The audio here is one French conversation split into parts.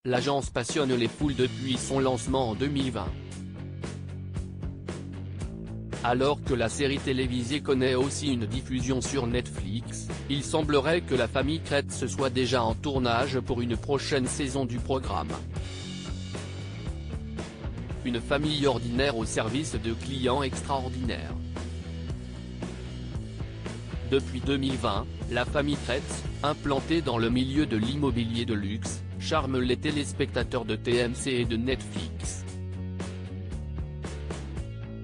l'agence passionne les foules depuis son lancement en 2020. Alors que la série télévisée connaît aussi une diffusion sur Netflix, il semblerait que la famille Kretz soit déjà en tournage pour une prochaine saison du programme. Une famille ordinaire au service de clients extraordinaires. Depuis 2020, la famille Kretz, implantée dans le milieu de l'immobilier de luxe, charme les téléspectateurs de TMC et de Netflix.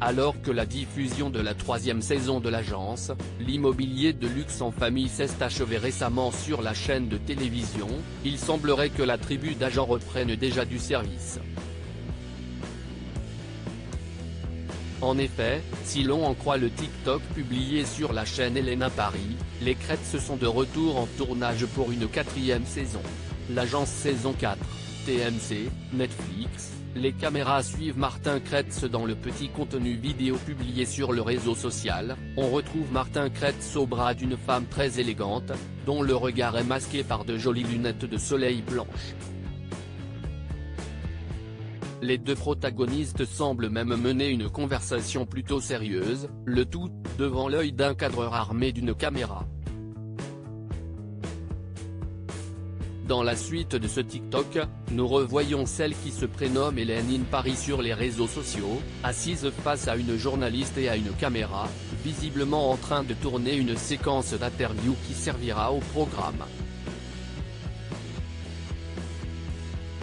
Alors que la diffusion de la 3e saison de l'agence, l'immobilier de luxe en famille s'est achevé récemment sur la chaîne de télévision, il semblerait que la tribu d'agents reprenne déjà du service. En effet, si l'on en croit le TikTok publié sur la chaîne Elena Paris, les Kretz sont de retour en tournage pour une 4e saison. L'agence saison 4, TMC, Netflix, les caméras suivent Martin Kretz dans le petit contenu vidéo publié sur le réseau social. On retrouve Martin Kretz au bras d'une femme très élégante, dont le regard est masqué par de jolies lunettes de soleil blanches. Les deux protagonistes semblent même mener une conversation plutôt sérieuse, le tout, devant l'œil d'un cadreur armé d'une caméra. Dans la suite de ce TikTok, nous revoyons celle qui se prénomme Hélène in Paris sur les réseaux sociaux, assise face à une journaliste et à une caméra, visiblement en train de tourner une séquence d'interview qui servira au programme.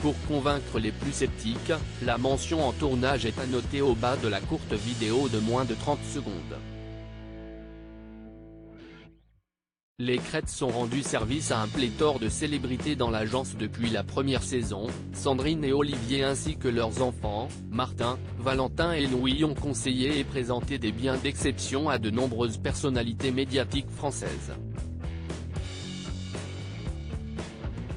Pour convaincre les plus sceptiques, la mention en tournage est à noter au bas de la courte vidéo de moins de 30 secondes. Les Kretz ont rendu service à un pléthore de célébrités dans l'agence depuis la première saison. Sandrine et Olivier ainsi que leurs enfants, Martin, Valentin et Louis ont conseillé et présenté des biens d'exception à de nombreuses personnalités médiatiques françaises.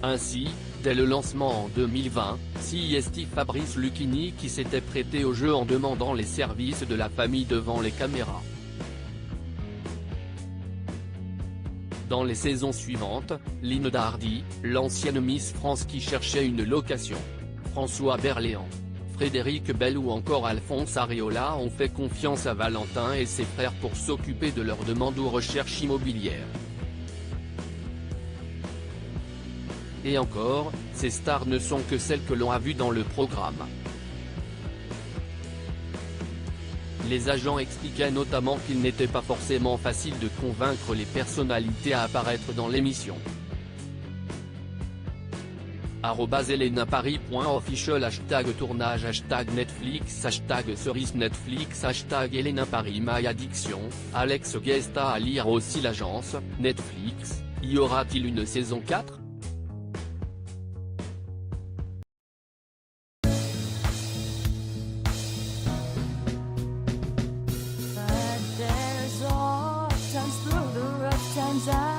Ainsi, dès le lancement en 2020, CIST Fabrice Lucchini qui s'était prêté au jeu en demandant les services de la famille devant les caméras. Dans les saisons suivantes, Linda Hardy, l'ancienne Miss France qui cherchait une location, François Berléand, Frédéric Bell ou encore Alphonse Areola ont fait confiance à Valentin et ses frères pour s'occuper de leurs demandes ou recherches immobilières. Et encore, ces stars ne sont que celles que l'on a vues dans le programme. Les agents expliquaient notamment qu'il n'était pas forcément facile de convaincre les personnalités à apparaître dans l'émission. @elenaparis.official #tournage #Netflix #cerise Netflix #ElenaParis My Addiction, Alex Guesta à lire aussi l'agence, Netflix, y aura-t-il une saison 4 ? Times